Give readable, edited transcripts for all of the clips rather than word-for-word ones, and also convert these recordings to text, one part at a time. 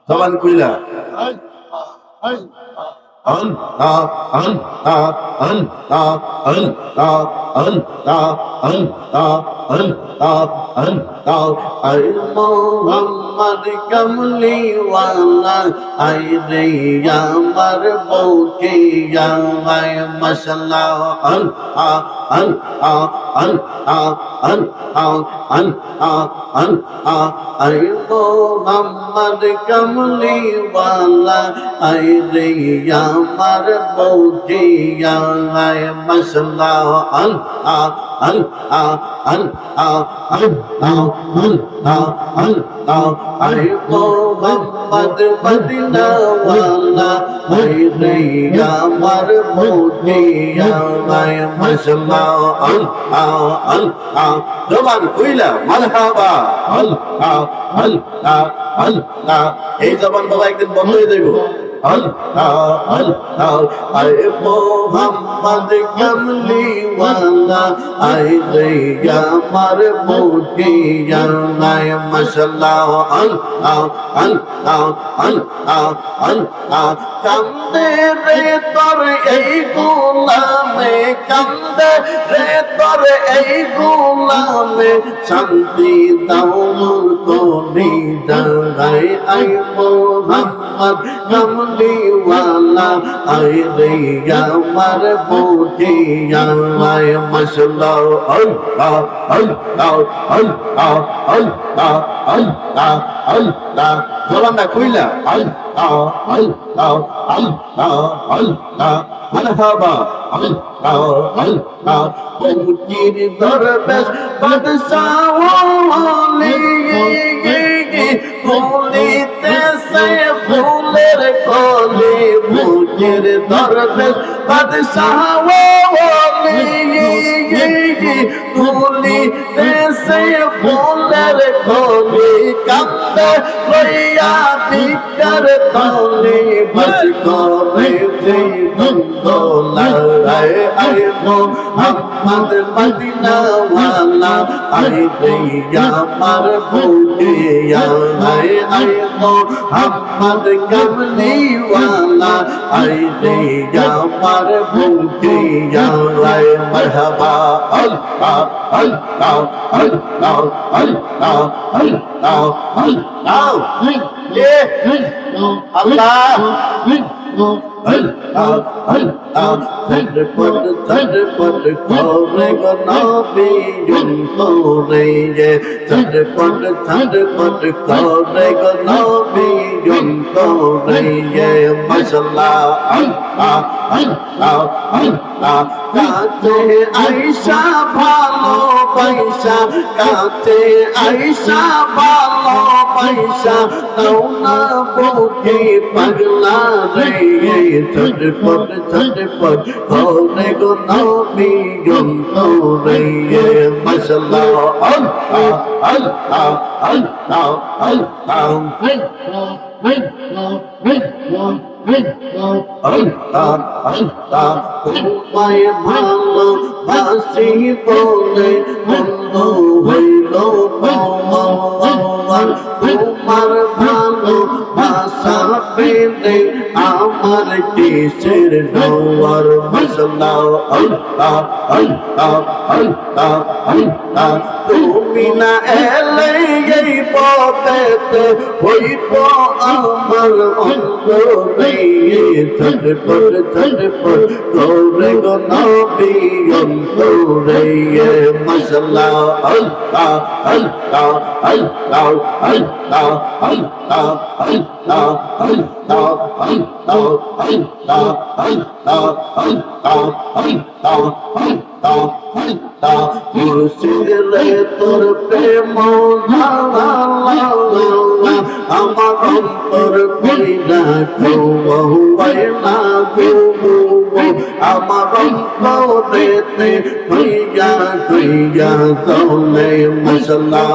জবান কইলা মোহাম্মদ কমলি ওয়ালা আই রে আমার বউকে আয় মশলা আই মোহাম্মদ কমলি ওয়ালা আই রে আমার বউকে আয় মশলা আই মোহাম্মদ মদিনা ওয়ালা আই রে আমার বউকে আয় মশলা জবান কইলা মারহাবা এই জবান বাবা একদিন বন্ধ হয়ে যাইব আয় মোহাম্মদ কমলি ওয়ালা আয় রে আমার বউকে আয় মশলা কান্দে রে তোর এই গোলামে কান্দে রে তোর এই গোলামে শান্তি দাও মোর কোনি দাঁড়ায় আয় মোহাম্মদ কমলি ওয়ালা আয় রে আমার বউকে আয় মশলা জবানটা কইলা মারহাবা মুজির দরবেশ বাদশাহ ফুলিতেছে ফুলের কলি মুজির দরবেশ বাদশাহ ফুলিতেছে ফুলের কলি কান্দে লইয়া বিকার তলে বস করে দোলায় আয় মোহাম্মদ মদিনা ওয়ালা আয় রে আমার বউকে আয় মোহাম্মদ কমলি ওয়ালা আয় রে আমার বউকে আয় মারহাবা আল্লাহ झटपट झटपट खोरे गो नबी रे ये झटपट झटपट खोरे गो नबी रे ये मसला কাছে আইসা ভালো পয়সা কাছে আইসা ভালো পয়সা দাও না বুকে পাগলা রে ঝটপট ঝটপট করে গো নবী রে মশলা তোমায় ভালো বাসি বলে বন্ধু হইল তোমার ভালো ভাষা পেলে আমার দেশের নওয়ার মশলা তুমি না এলে এই পথেতে হইব আমার অঙ্গ ঝটপট ঝটপট করে গো নবী অন্তরে মশলা মুর্শিদে তোর প্রেম আমার অন্তর কইরা না আমার অন্তরেতে হইয়া হইয়া চলে মশলা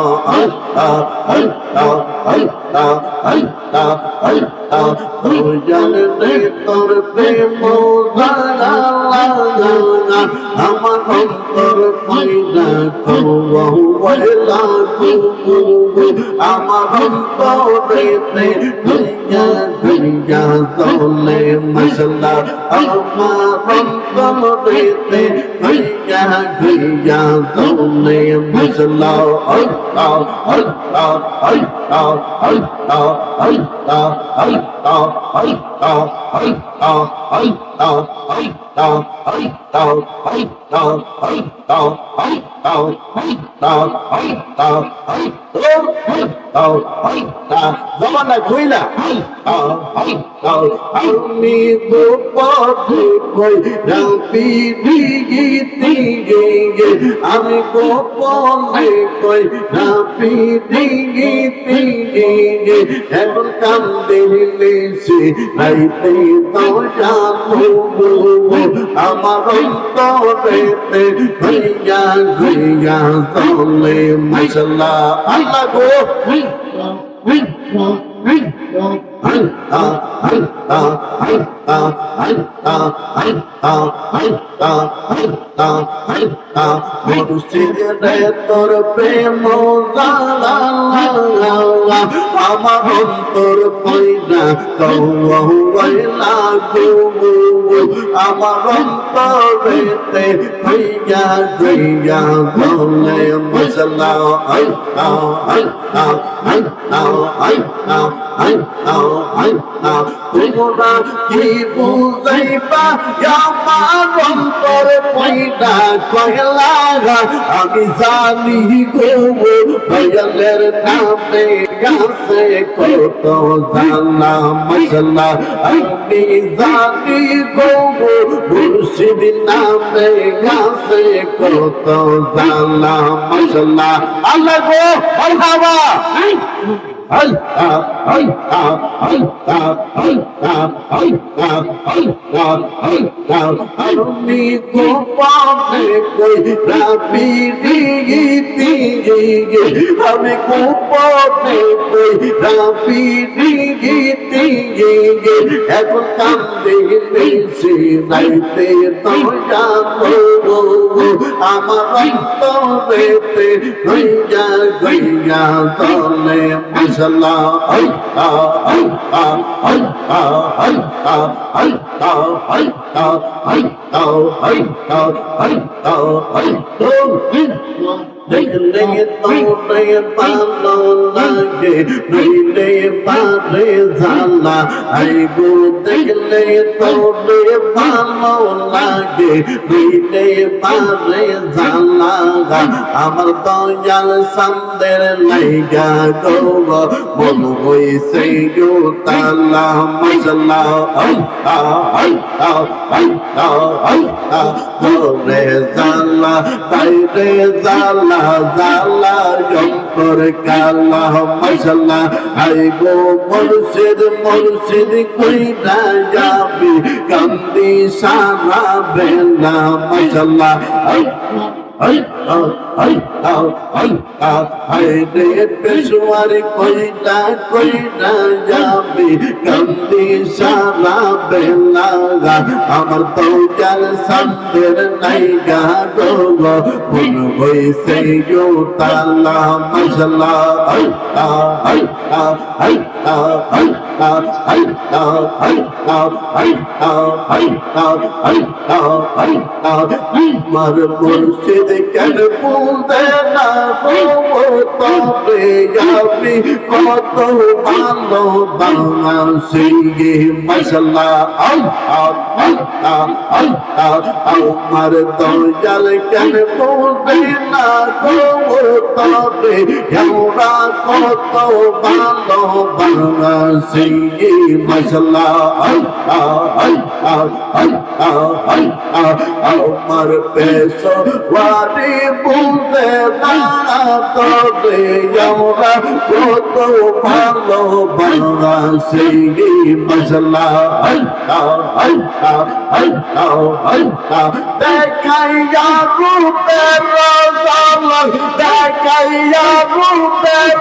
জানতে তোর প্রেম আমার অন্তর কইরা কওয়ালা গো আমার অন্তরেতে কইয়া কইয়া চলে মশলা আমার অন্তরেতে কইয়া কইয়া চলে মশলা আল্লাহ আল্লাহ আল্লাহ আল্লাহ আল্লাহ আল্লাহ আল্লাহ আল্লাহ আল্লাহ আল্লাহ আল্লাহ আল্লাহ আল্লাহ আল্লাহ আল্লাহ জমানা কইলা আমি গোপনে কই রাপি দিগিতে গে আমি গোপনে কই রাপি দিগিতে গে এখন কান্দে নিলেছে রাইতে দয়া তবু আমার অন্তরেতে ভইয়া ভইয়া চলে মশলা আল্লাহ গো তোর প্রেম আমার অন্তর কইরা কওয়ালা গো আমার অন্তরেতে হইয়া হইয়া বলে মশলা আল্লাহ আল্লাহ আল্লাহ আল্লাহ আল্লাহ আল্লাহ তোমরা কি বুঝাইবা আমার অন্তর কইরা কয়লা আমি জানি গো ভয়ালের নামে গাছে কত জানা মশলা আমি জানি গো মুর্শিদ নামে গাছে কত জানা মশলা আল্লাহ গো মারহাবা আমি গোপালে কই রাবি দিগিতে আমি গোপালে কই রাবি দিগিতে এখন কান্দে নিয়েছি রাইতে দয়া তবু আমার অন্তরেতে হইয়া হইয়া চলে মশলা আল্লাহ আল্লাহ আল্লাহ আল্লাহ আল্লাহ আল্লাহ আল্লাহ আল্লাহ আল্লাহ আল্লাহ দেখলে তোরে ভালো লাগে নইলে পারে জানা আইগো দেখলে তোরে ভালো লাগে নইলে পারে জানা আমার দয়াল সামদের লাইগা গো মন হইছে গো তালা মশলা আল্লাহ আল্লাহ আল্লাহ আল্লাহ তোরে জালা বাইরে জালা জালা যন্তর কালা মশলা আইগো মুর্শিদ মুর্শিদ কইরা যাবি কান্দি সারা বেলা মশলা পেশোয়ারি কইরা কইরা যাবি কান্দি সারা বেলা আমার তো জাল সামদের নাইগা গো মন হইছে গো তালা মশলা আল্লাহ আল্লাহ আল্লাহ আল্লাহ আল্লাহ আল্লাহ আল্লাহ আল্লাহ আল্লাহ আমার মুর্শিদ কেন বুঝে না গো তবে আমি কত ভালো বাংলাদেশি মশলা আল্লাহ আল্লাহ আল্লাহ আমার দয়াল কেন বুঝে না গো তবে আমরা কত ভালো বাংলাদেশি মশলা আল্লাহ আল্লাহ আল্লাহ আল্লাহ আমার পেশোয়ারি বুঝে না তবে আমরা কত ভালো বাংলাদেশি মশলা আল্লাহ আল্লাহ আল্লাহ আল্লাহ দেখাইয়া রূপের ঝলক দেখাইয়া রূপের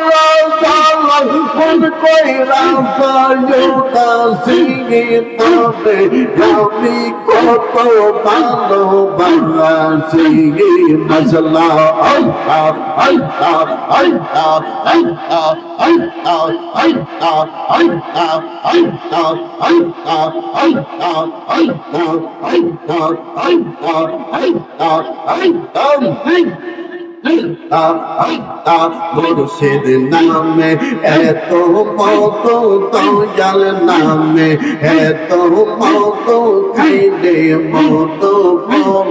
ঝলক মন কইরা তাকায়ুতাছি তবে আমি কত ভালোবাসি মশলা আল্লাহ আল্লাহ আল্লাহ আল্লাহ আল্লাহ আল্লাহ আল্লাহ আল্লাহ আল্লাহ আল্লাহ আল্লাহ আল্লাহ আল্লাহ আল্লাহ মুর্শিদ নামে এত মত দয়াল নামে এত মত খাইলে মত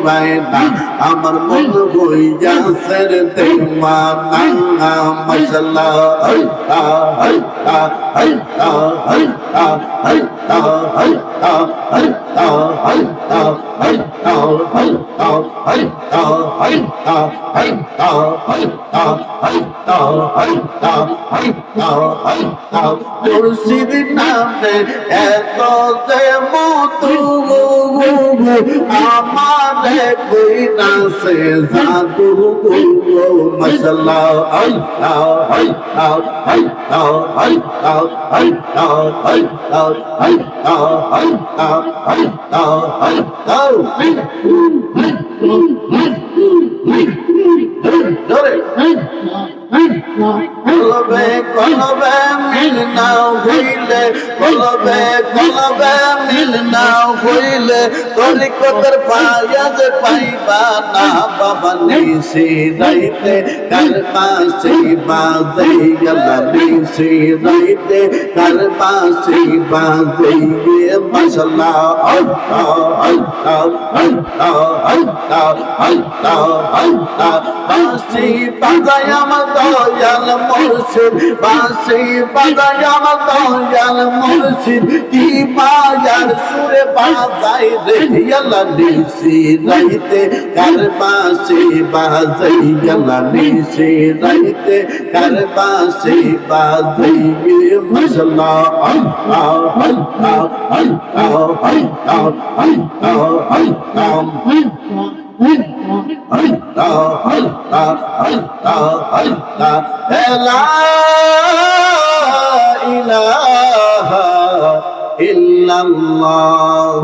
পায় না আমার মন হইয়াছে দেওয়ানা মশলা আল্লাহ আল্লাহ আল্লাহ আল্লাহ আল্লাহ আল্লাহ আল্লাহ আল্লাহ আল্লাহ আল্লাহ আল্লাহ আল্লাহ মুর্শিদ নামে এত যে মতো আমারে কই না সে জাদু মশলা আল্লাহ আল্লাহ আল্লাহ আল্লাহ আল্লাহ আল্লাহ আল্লাহ আল্লাহ আল্লাহ কলবে কলবে মিল না হইলে কলবে কলবে মিল না হইলে তরিকতের ফায়াজ পাইবা না বাবা নিশি রাইতে কার পাশে বাজাইয়া নিশি রাইতে কার পাশে বাজাইয়ে মশলা আল্লাহ আল্লাহ আল্লাহ আল্লাহ আল্লাহ আল্লাহ বাঁশি বাজায় আমার দয়াল মুর্শিদ বাঁশি বাজায় আমার দয়াল মুর্শিদ কি মায়ার সুরে বাজাই রে আল্লাহ নিশি রাইতে কার পাশে বাজাইয়া নিশি রাইতে কার পাশে বাজাইয়ে মশলা আল্লাহ আল্লাহ আল্লাহ আল্লাহ আল্লাহ আল্লাহ লা ইলাহা ইল্লাল্লাহ